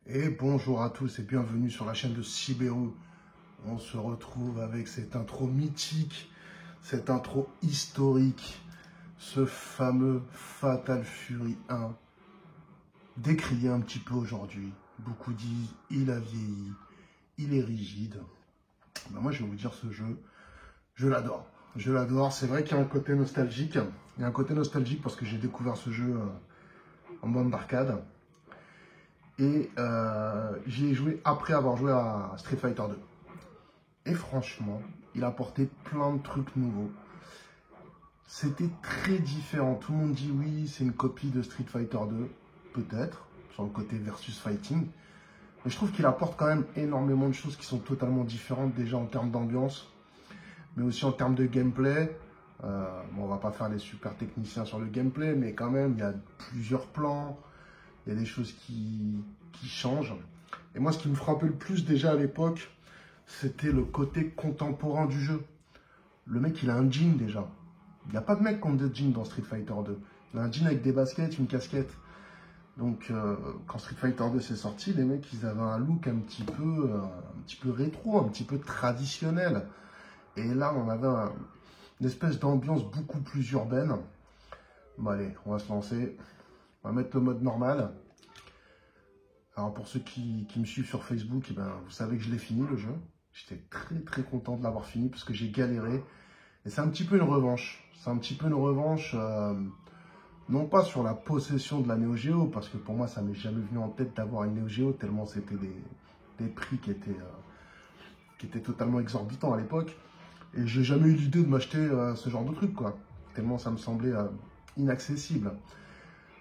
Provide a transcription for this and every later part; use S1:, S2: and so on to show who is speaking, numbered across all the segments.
S1: Et bonjour à tous et bienvenue sur la chaîne de Sibéru. On se retrouve avec cette intro mythique, cette intro historique, ce fameux Fatal Fury 1, décrié un petit peu aujourd'hui. Beaucoup disent il a vieilli, il est rigide. Ben moi je vais vous dire ce jeu, je l'adore. Je l'adore, c'est vrai qu'il y a un côté nostalgique. Il y a un côté nostalgique parce que j'ai découvert ce jeu en bande d'arcade. Et j'y ai joué après avoir joué à Street Fighter 2. Et franchement, il a apporté plein de trucs nouveaux. C'était très différent. Tout le monde dit oui, c'est une copie de Street Fighter 2. Peut-être, sur le côté versus fighting. Mais je trouve qu'il apporte quand même énormément de choses qui sont totalement différentes, déjà en termes d'ambiance, mais aussi en termes de gameplay. Bon, on va pas faire les super techniciens sur le gameplay, mais quand même, il y a plusieurs plans. Il y a des choses qui changent. Et moi, ce qui me frappait le plus déjà à l'époque, c'était le côté contemporain du jeu. Le mec, il a un jean déjà. Il n'y a pas de mec qui ont des jeans dans Street Fighter 2. Il a un jean avec des baskets, une casquette. Donc, quand Street Fighter 2 s'est sorti, les mecs, ils avaient un look un petit peu rétro, un petit peu traditionnel. Et là, on avait une espèce d'ambiance beaucoup plus urbaine. Bon, allez, on va se lancer. On va mettre le mode normal. Alors, pour ceux qui me suivent sur Facebook, eh ben, vous savez que je l'ai fini, le jeu. J'étais très content de l'avoir fini parce que j'ai galéré. Et c'est un petit peu une revanche. C'est un petit peu une revanche, non pas sur la possession de la Neo Geo, parce que pour moi, ça m'est jamais venu en tête d'avoir une Neo Geo, tellement c'était des prix qui étaient totalement exorbitants à l'époque. Et j'ai jamais eu l'idée de m'acheter ce genre de truc, quoi. Tellement ça me semblait inaccessible.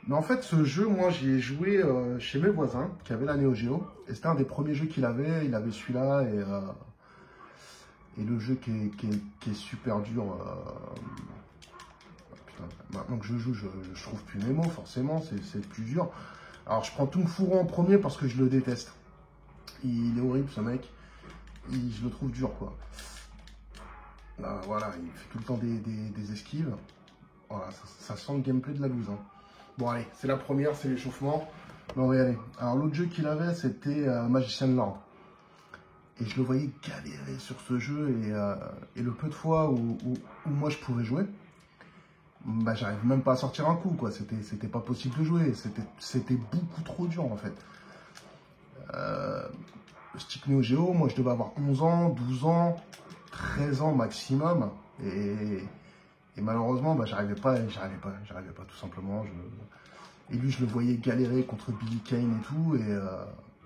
S1: Mais en fait, ce jeu, moi, j'y ai joué chez mes voisins qui avaient la Neo Geo. Et c'était un des premiers jeux qu'il avait. Il avait celui-là et le jeu qui est super dur. Putain, maintenant que je joue, je trouve plus mes mots, forcément, c'est le plus dur. Alors, je prends Kung Fu en premier parce que je le déteste. Il est horrible, ce mec. Je le trouve dur, quoi. Voilà, il fait tout le temps des esquives. Voilà, ça sent le gameplay de la loose. Hein. Bon, allez, c'est la première, c'est l'échauffement. Mais on va y aller. Alors, l'autre jeu qu'il avait, c'était Magician Lord. Et je le voyais galérer sur ce jeu. Et le peu de fois où moi je pouvais jouer, bah, j'arrive même pas à sortir un coup, quoi. C'était pas possible de jouer. C'était beaucoup trop dur, en fait. Stick Neo Geo, moi je devais avoir 11 ans, 12 ans, 13 ans maximum. Et malheureusement, bah, j'arrivais pas, tout simplement. Et lui, je le voyais galérer contre Billy Kane et tout, et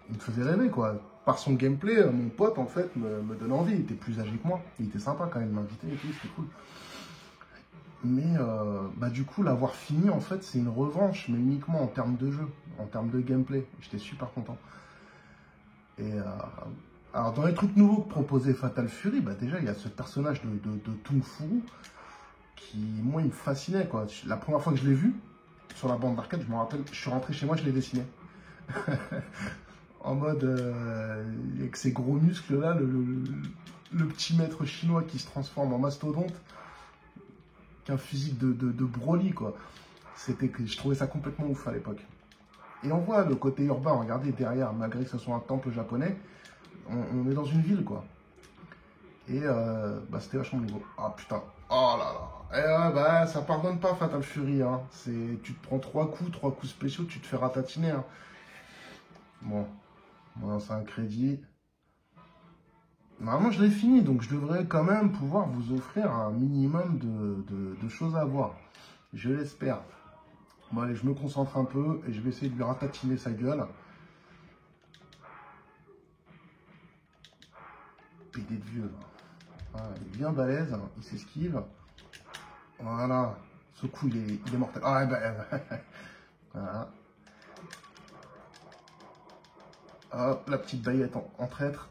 S1: il me faisait rêver, quoi. Par son gameplay, mon pote, en fait, me donnait envie. Il était plus âgé que moi. Il était sympa quand même, il m'invitait et tout, c'était cool. Mais bah, du coup, l'avoir fini, en fait, c'est une revanche, mais uniquement en termes de jeu, en termes de gameplay. J'étais super content. Et alors, dans les trucs nouveaux que proposait Fatal Fury, bah, déjà, il y a ce personnage de Kung Fu qui, moi, il me fascinait, quoi. La première fois que je l'ai vu, sur la bande d'arcade, je me rappelle, je suis rentré chez moi, je l'ai dessiné. En mode, avec ses gros muscles là, le petit maître chinois qui se transforme en mastodonte, qu'un physique de Broly, quoi. Je trouvais ça complètement ouf à l'époque. Et on voit le côté urbain, regardez derrière, malgré que ce soit un temple japonais, on est dans une ville, quoi. Et bah, c'était vachement nouveau. Ah putain, oh là là. Et bah, ça pardonne pas Fatal Fury, hein. Tu te prends trois coups spéciaux, tu te fais ratatiner, hein. Bon, moi c'est un crédit. Normalement, je l'ai fini, donc je devrais quand même pouvoir vous offrir un minimum de choses à voir. Je l'espère. Bon, allez, je me concentre un peu et je vais essayer de lui ratatiner sa gueule. Pédé de vieux. Voilà, il est bien balèze, il s'esquive. Voilà, ce coup, il est mortel. Ah, voilà. Hop, la petite baguette en traître.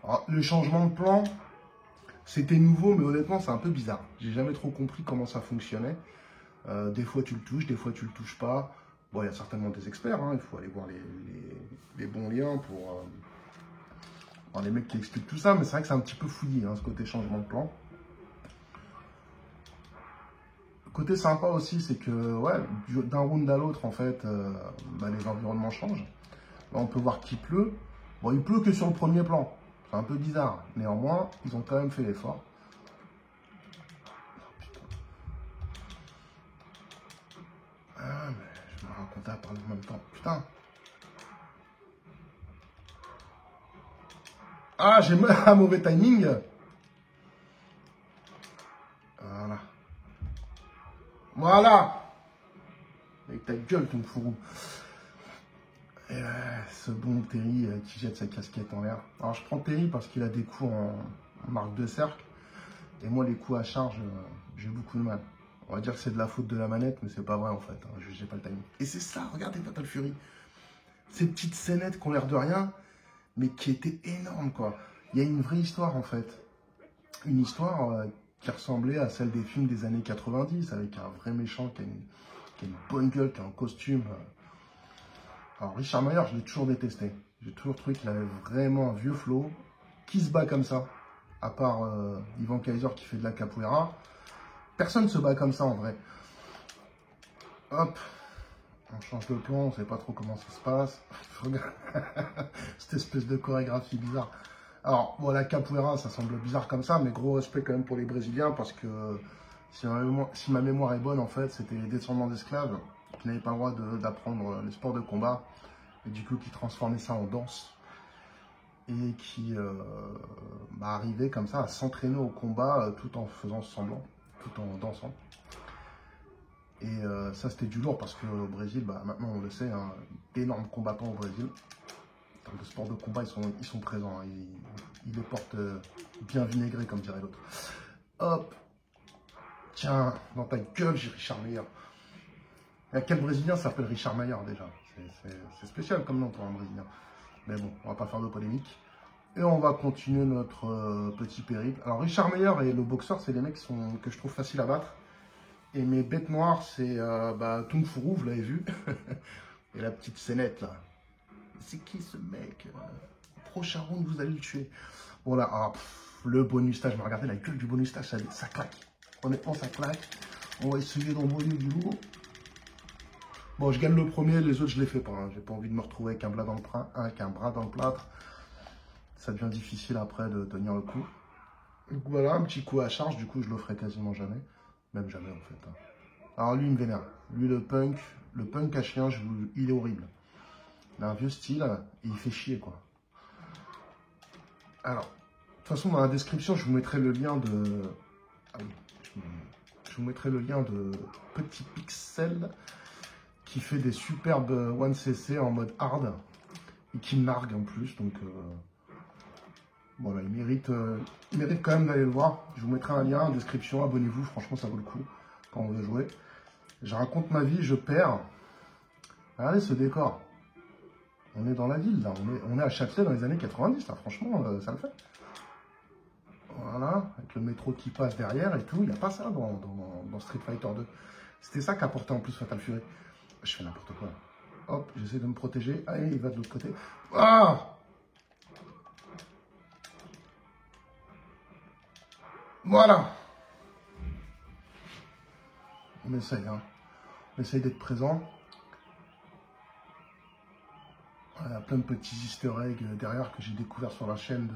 S1: Alors, le changement de plan, c'était nouveau, mais honnêtement, c'est un peu bizarre. J'ai jamais trop compris comment ça fonctionnait. Des fois, tu le touches, des fois, tu le touches pas. Bon, il y a certainement des experts, hein, il faut aller voir les bons liens pour voir les mecs qui expliquent tout ça, mais c'est vrai que c'est un petit peu fouillé, hein, ce côté changement de plan. Côté sympa aussi, c'est que ouais, d'un round à l'autre, en fait, les environnements changent. Là, on peut voir qu'il pleut. Bon, il pleut que sur le premier plan. C'est un peu bizarre. Néanmoins, ils ont quand même fait l'effort. Ah, mais je me racontais à parler en même temps. Putain. Ah, j'ai un mauvais timing. Voilà. Voilà. Avec ta gueule, ton fourreau. Et ce bon Terry qui jette sa casquette en l'air. Alors, je prends Terry parce qu'il a des coups en marque de cercle. Et moi, les coups à charge, j'ai beaucoup de mal. On va dire que c'est de la faute de la manette, mais c'est pas vrai en fait. Hein. J'ai pas le timing. Et c'est ça, regardez Fatal Fury. Ces petites scénettes qui ont l'air de rien, mais qui étaient énormes quoi. Il y a une vraie histoire en fait. Une histoire qui ressemblait à celle des films des années 90, avec un vrai méchant qui a une bonne gueule, qui a un costume. Alors Richard Mayer, je l'ai toujours détesté. J'ai toujours trouvé qu'il avait vraiment un vieux flow. Qui se bat comme ça? À part Ivan Kaiser qui fait de la capoeira. Personne ne se bat comme ça en vrai. Hop. On change de plan, on ne sait pas trop comment ça se passe. Cette espèce de chorégraphie bizarre. Alors, bon, la capoeira, ça semble bizarre comme ça, mais gros respect quand même pour les Brésiliens, parce que si ma mémoire est bonne, en fait, c'était les descendants d'esclaves qui n'avaient pas le droit d'apprendre les sports de combat, et du coup qui transformaient ça en danse, et qui arrivaient comme ça à s'entraîner au combat tout en faisant semblant, tout en dansant. Et ça, c'était du lourd parce qu'au Brésil, maintenant on le sait, hein, d'énormes combattants au Brésil. En termes de sport de combat, ils sont présents. Hein, ils les portent bien vinaigrés, comme dirait l'autre. Hop. Tiens, dans ta gueule, j'ai Richard Meyer. Et quel Brésilien s'appelle Richard Meyer déjà? C'est spécial comme nom pour un Brésilien. Mais bon, on va pas faire de polémique. Et on va continuer notre petit périple. Alors Richard Meyer et le boxeur, c'est les mecs que je trouve faciles à battre. Et mes bêtes noires, c'est Tung Furu, vous l'avez vu. Et la petite scénette, là. C'est qui ce mec? Prochain round, vous allez le tuer. Voilà, le bonus stage. Regardez la gueule du bonus stage, ça claque. Honnêtement, ça claque. On va essayer d'envoyer du lourd. Bon, je gagne le premier, les autres, je les fais pas. Hein. J'ai pas envie de me retrouver avec un bras dans le plâtre. Ça devient difficile après de tenir le coup. Donc voilà, un petit coup à charge. Du coup, je le ferai quasiment jamais. Même jamais en fait. Hein. Alors lui, il me vénère. Lui, le punk à chien, il est horrible. Il a un vieux style et il fait chier quoi. Alors, de toute façon, dans la description, je vous mettrai le lien de... Ah oui, je vous mettrai le lien de Petit Pixel qui fait des superbes 1cc en mode hard et qui nargue en plus. Donc voilà, il mérite quand même d'aller le voir. Je vous mettrai un lien en description, abonnez-vous, franchement ça vaut le coup quand on veut jouer. Je raconte ma vie, je perds. Regardez ce décor. On est dans la ville, là. On est à Châtelet dans les années 90, là. Franchement, ça le fait. Voilà, avec le métro qui passe derrière et tout. Il n'y a pas ça dans Street Fighter 2. C'était ça qu'apportait en plus Fatal Fury. Je fais n'importe quoi. Hop, j'essaie de me protéger. Allez, il va de l'autre côté. Ah! Voilà. On essaye, hein. On essaye d'être présent. Il y a plein de petits easter eggs derrière que j'ai découvert sur la chaîne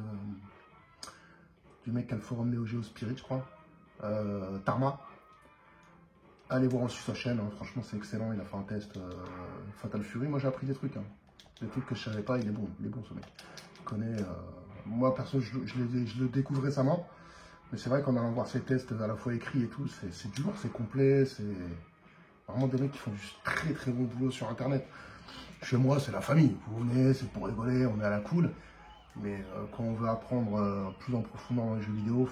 S1: du mec qui a le forum Neo Geo Spirit, je crois. Tarma. Allez voir aussi sa chaîne, hein. Franchement c'est excellent, il a fait un test Fatal Fury. Moi j'ai appris des trucs, hein. Des trucs que je savais pas, il est bon ce mec. Il connaît, moi perso je le découvre récemment. Mais c'est vrai qu'en allant voir ses tests à la fois écrits et tout, c'est dur, c'est complet, c'est vraiment des mecs qui font du très très bon boulot sur internet. Chez moi, c'est la famille. Vous venez, c'est pour rigoler, on est à la cool. Mais quand on veut apprendre plus en profondeur dans les jeux vidéo,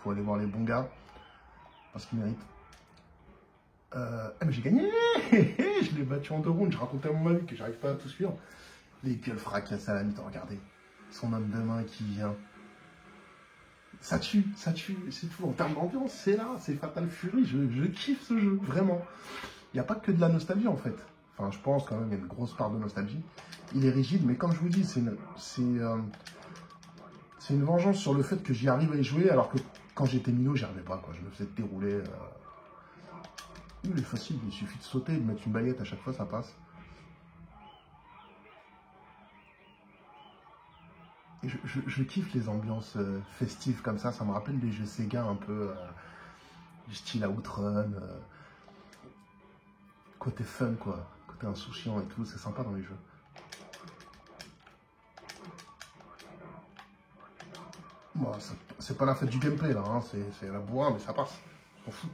S1: faut aller voir les bons gars. Parce qu'ils méritent. Mais j'ai gagné. Je l'ai battu en 2 rounds. Je racontais à mon avis que j'arrive pas à tout suivre. Les gueules fracassées à la mi-temps, regardez. Son homme de main qui vient. Ça tue, c'est tout. En termes d'ambiance, c'est là, c'est Fatal Fury. Je kiffe ce jeu, vraiment. Il n'y a pas que de la nostalgie en fait. Enfin, je pense quand même qu'il y a une grosse part de nostalgie. Il est rigide, mais comme je vous dis, c'est une vengeance sur le fait que j'y arrive à y jouer, alors que quand j'étais minot, j'y arrivais pas. Quoi. Je me faisais dérouler. Il est facile, il suffit de sauter, de mettre une baguette à chaque fois, ça passe. Et je kiffe les ambiances festives comme ça me rappelle des jeux Sega un peu du style Outrun, côté fun quoi, côté insouciant et tout, c'est sympa dans les jeux. Bon, c'est pas la fête du gameplay là, hein, c'est la bourrin, mais ça passe, on s'en fout.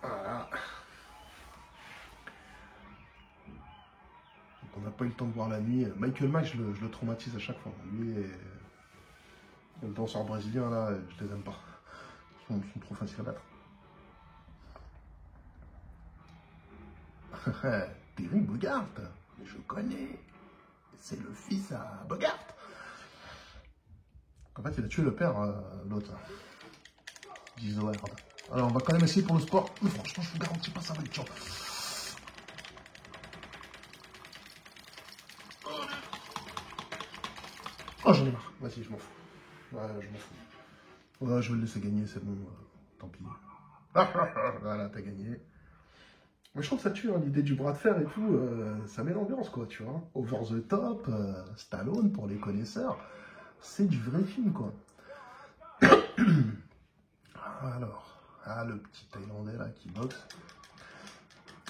S1: Voilà. Donc on n'a pas eu le temps de voir la nuit. Michael Mack, je le traumatise à chaque fois. Lui et le danseur brésilien là, je les aime pas. Ils sont trop faciles à battre. Terry Bogard, je connais. C'est le fils à Bogart. En fait, il a tué le père, l'autre. Disney. Alors, on va quand même essayer pour le sport. Mais franchement, je vous garantis pas, ça va être chiant. Oh, j'en ai marre. Vas-y, je m'en fous. Ouais, je m'en fous. Ouais, je vais le laisser gagner, c'est bon. Tant pis. Voilà, t'as gagné. Mais je trouve que ça tue, hein, l'idée du bras de fer et tout. Ça met l'ambiance, quoi, tu vois. Over the top, Stallone, pour les connaisseurs. C'est du vrai film, quoi. Alors, le petit Thaïlandais, là, qui boxe.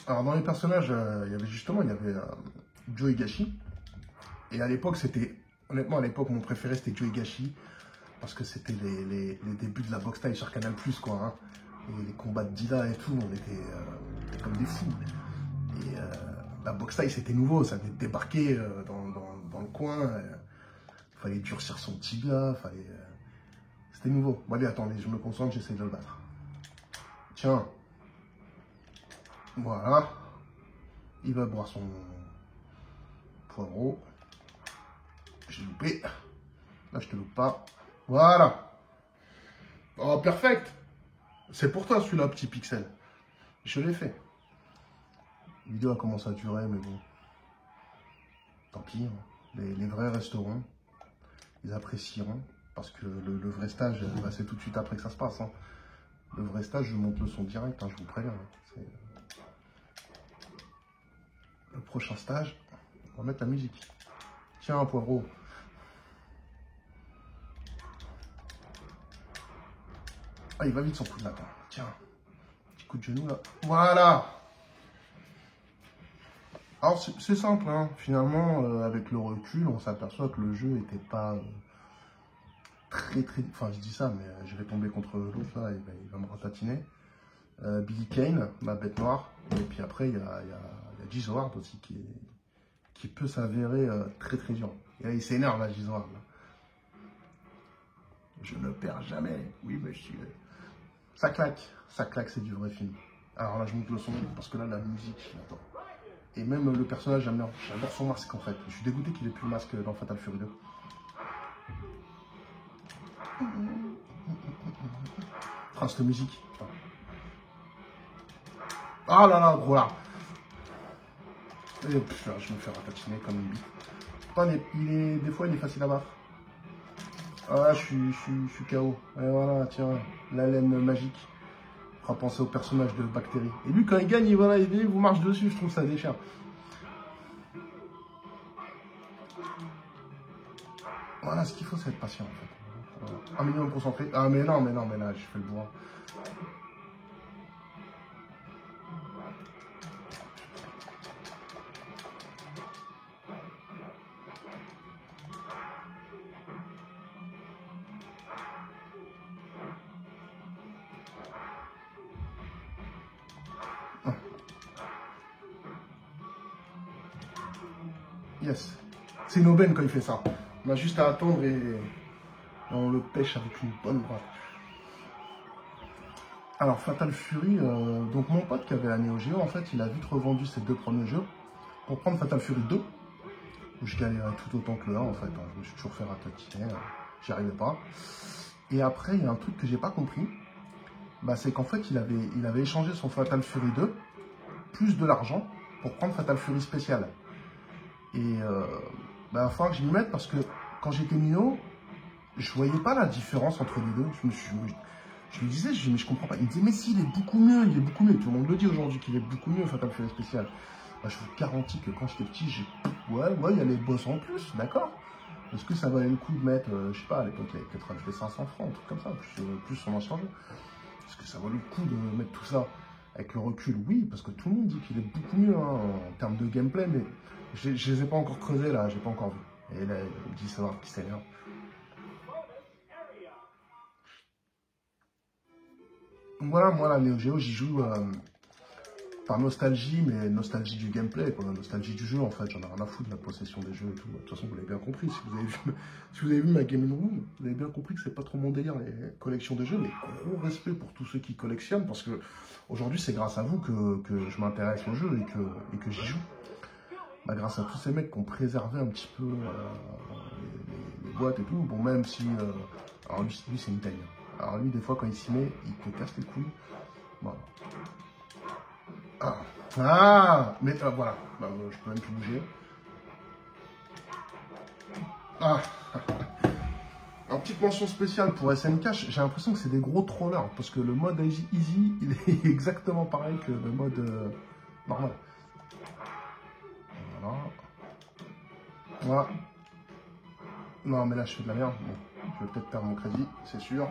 S1: Alors, dans les personnages, il y avait Joe Higashi. Et à l'époque, honnêtement, à l'époque, mon préféré, c'était Joe Higashi. Parce que c'était les débuts de la boxe thaï sur Canal+, quoi. Hein. Et les combats de Dila et tout, on était comme des fous. Et la boxe thaï, c'était nouveau. Ça venait de débarquer dans le coin. Il fallait durcir son tibia. C'était nouveau. Bon, allez, attendez, je me concentre, j'essaie de le battre. Tiens. Voilà. Il va boire son poivreau. J'ai loupé. Là, je te loupe pas. Voilà. Oh, perfect. C'est pour toi, celui-là, petit pixel. Je l'ai fait. La vidéo a commencé à durer, mais bon. Tant pis. Hein. Les vrais resteront. Ils apprécieront. Parce que le vrai stage, c'est tout de suite après que ça se passe. Hein. Le vrai stage, je monte le son direct, hein, je vous préviens. Hein. Le prochain stage, on va mettre la musique. Tiens, poivreau. Ah, il va vite son coup de lapin. Tiens, petit coup de genou là. Voilà. Alors, c'est simple, hein. Finalement, avec le recul, on s'aperçoit que le jeu n'était pas très... Enfin, je dis ça, mais je vais tomber contre l'autre là, il va me ratatiner. Billy Kane, ma bête noire. Et puis après, il y a J-Howard aussi qui peut s'avérer très dur. Et là, il s'énerve, là, J-Howard. Je ne perds jamais. Oui, monsieur. Ça claque, c'est du vrai film. Alors là, je monte le son, parce que là, la musique, attends. Et même le personnage, j'adore son masque, en fait. Je suis dégoûté qu'il ait plus le masque dans Fatal Fury 2. Ah, cette musique. Putain. Ah là là, gros là. Et, putain, je me fais ratatiner comme une bite. Putain, des fois, il est facile à battre. Ah, je suis KO. Et voilà, tiens, la laine magique. Fera penser au personnage de Bactérie. Et lui, quand il gagne, il vous marche dessus, je trouve ça déchire. Voilà, ce qu'il faut, c'est être patient, en fait. Un minimum concentré. Ah, mais non, mais là, je fais le bourrin. Yes. C'est une aubaine quand il fait ça. On a juste à attendre et on le pêche avec une bonne droite. Alors, Fatal Fury, donc mon pote qui avait la Neo Geo, en fait, il a vite revendu ses 2 premiers jeux pour prendre Fatal Fury 2, où je galérais tout autant que le 1, en fait. Je me suis toujours fait ratatiner, j'y arrivais pas. Et après, il y a un truc que j'ai pas compris, bah, c'est qu'en fait, il avait échangé son Fatal Fury 2, plus de l'argent, pour prendre Fatal Fury spécial. Et bah, il va falloir que je m'y mette parce que quand j'étais minot, je voyais pas la différence entre les deux. Je lui disais, mais je comprends pas. Il me disait, mais si, il est beaucoup mieux, il est beaucoup mieux. Tout le monde le dit aujourd'hui qu'il est beaucoup mieux, Fatal Fury spécial. Bah, je vous garantis que quand j'étais petit, ouais, il y a les boss en plus, d'accord. Est-ce que ça valait le coup de mettre, je sais pas, à l'époque, il avait peut-être rajouté 500 francs, un truc comme ça, plus son ancien jeu. Est-ce que ça valait le coup de mettre tout ça avec le recul? Oui, parce que tout le monde dit qu'il est beaucoup mieux hein, en termes de gameplay, mais je les ai pas encore creusés là, j'ai pas encore vu. Et là, il me dit savoir qui c'est. Voilà, moi la Neo Geo, j'y joue par nostalgie, mais nostalgie du gameplay, quoi, nostalgie du jeu en fait. J'en ai rien à foutre de la possession des jeux et tout. De toute façon, vous l'avez bien compris. Si vous avez vu ma gaming room, vous avez bien compris que c'est pas trop mon délire les collections de jeux, mais gros respect pour tous ceux qui collectionnent, parce que aujourd'hui c'est grâce à vous que je m'intéresse au jeu et que j'y joue. Bah, grâce à tous ces mecs qui ont préservé un petit peu les boîtes et tout. Bon, même si. Alors lui c'est une taille. Alors lui, des fois, quand il s'y met, il te casse les couilles. Voilà. Mais voilà. Bah, je peux même plus bouger. En petite mention spéciale pour SNK, j'ai l'impression que c'est des gros trollers. Parce que le mode Easy, il est exactement pareil que le mode normal. Voilà. Non, mais là, je fais de la merde. Bon, je vais peut-être perdre mon crédit, c'est sûr.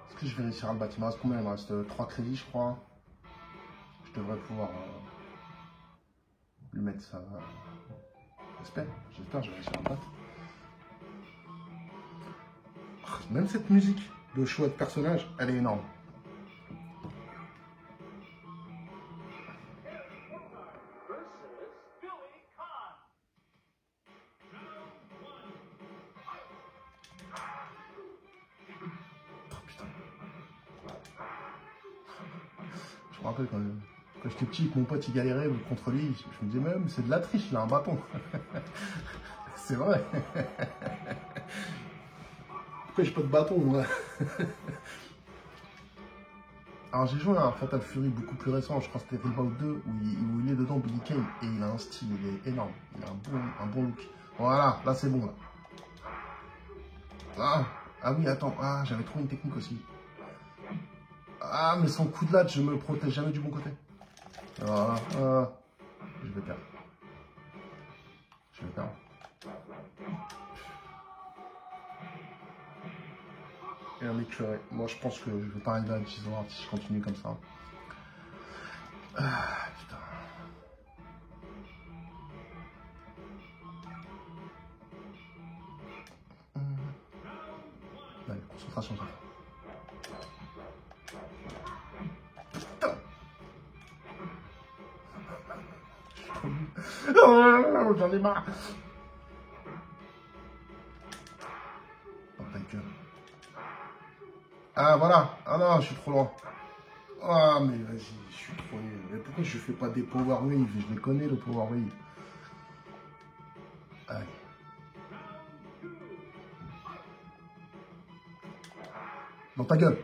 S1: Est-ce que je vais réussir à le bâtiment? Il me reste combien? Il me reste 3 crédits, je crois. Je devrais pouvoir lui mettre ça. J'espère, je vais réussir à le battre. Même cette musique de choix de personnage, elle est énorme. Je me rappelle quand j'étais petit, que mon pote il galérait contre lui, je me disais même c'est de la triche, il a un bâton. C'est vrai. Pourquoi j'ai pas de bâton moi? Alors j'ai joué à un Fatal Fury beaucoup plus récent, je crois que c'était Rebound 2 où il est dedans Billy Kane et il a un style, il est énorme, il a un bon look. Voilà, là c'est bon là. Ah oui attends, j'avais trouvé une technique aussi. Mais son coup de latte, je me protège jamais du bon côté. Voilà. Je vais perdre. Et un éclairé. Moi, je pense que je vais pas arriver à 10 ans si je continue comme ça. Putain. Allez, concentration, ça. Oh, j'en ai marre. Oh, ta gueule. Voilà. Non, je suis trop loin. Mais vas-y, je suis trop nul. Mais pourquoi je fais pas des power waves? Je les connais, le power wave. Allez. Dans ta gueule.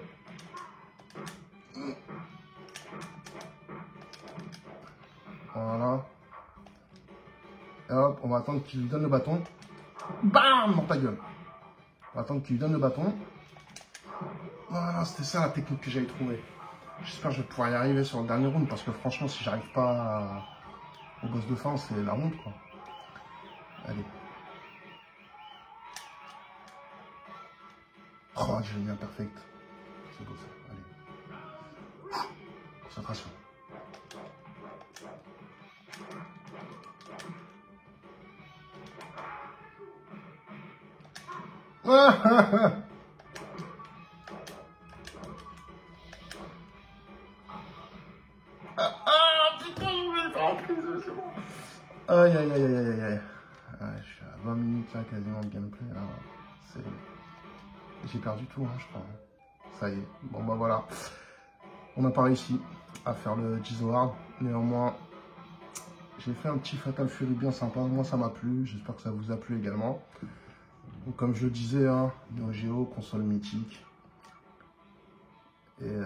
S1: Voilà. Et hop, on va attendre qu'il lui donne le bâton. Bam! Dans ta gueule. On va attendre qu'il lui donne le bâton. Voilà, c'était ça la technique que j'avais trouvée. J'espère que je vais pouvoir y arriver sur le dernier round parce que franchement, si j'arrive pas au boss de fin, c'est la honte quoi. Allez. Oh, j'ai mis un perfect. C'est beau ça. Allez. Concentration. Putain, je voulais le faire en prise, c'est bon. Aïe, aïe, aïe, aïe, aïe, aïe. Je suis à 20 minutes là, quasiment de gameplay. J'ai perdu tout, hein, je crois. Ça y est. Bon, bah voilà. On n'a pas réussi à faire le Jizoard. Néanmoins, j'ai fait un petit Fatal Fury bien sympa. Moi, ça m'a plu. J'espère que ça vous a plu également. Donc, comme je le disais, hein, Neo Geo, console mythique. Et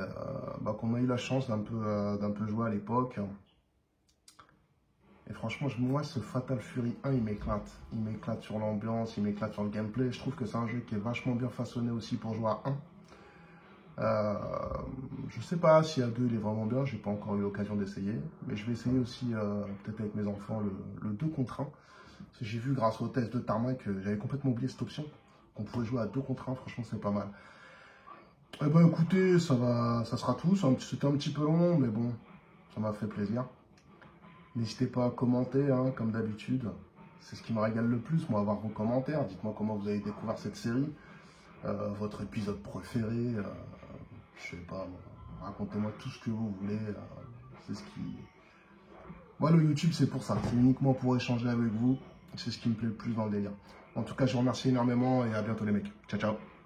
S1: qu'on a eu la chance d'un peu jouer à l'époque. Et franchement, moi, ce Fatal Fury 1, il m'éclate. Il m'éclate sur l'ambiance, il m'éclate sur le gameplay. Je trouve que c'est un jeu qui est vachement bien façonné aussi pour jouer à 1. Je sais pas si à 2 il est vraiment bien, j'ai pas encore eu l'occasion d'essayer, mais je vais essayer aussi peut-être avec mes enfants le 2 contre 1. J'ai vu grâce au test de Tarmac que j'avais complètement oublié cette option, qu'on pouvait jouer à 2 contre 1, franchement c'est pas mal. Eh ben écoutez, ça sera tout, c'était un petit peu long, mais bon, ça m'a fait plaisir. N'hésitez pas à commenter, hein, comme d'habitude, c'est ce qui me régale le plus, moi, avoir vos commentaires. Dites-moi comment vous avez découvert cette série, votre épisode préféré, je sais pas, racontez-moi tout ce que vous voulez, c'est ce qui... Moi, le YouTube, c'est pour ça, c'est uniquement pour échanger avec vous, c'est ce qui me plaît le plus dans le délire. En tout cas, je vous remercie énormément et à bientôt les mecs. Ciao, ciao.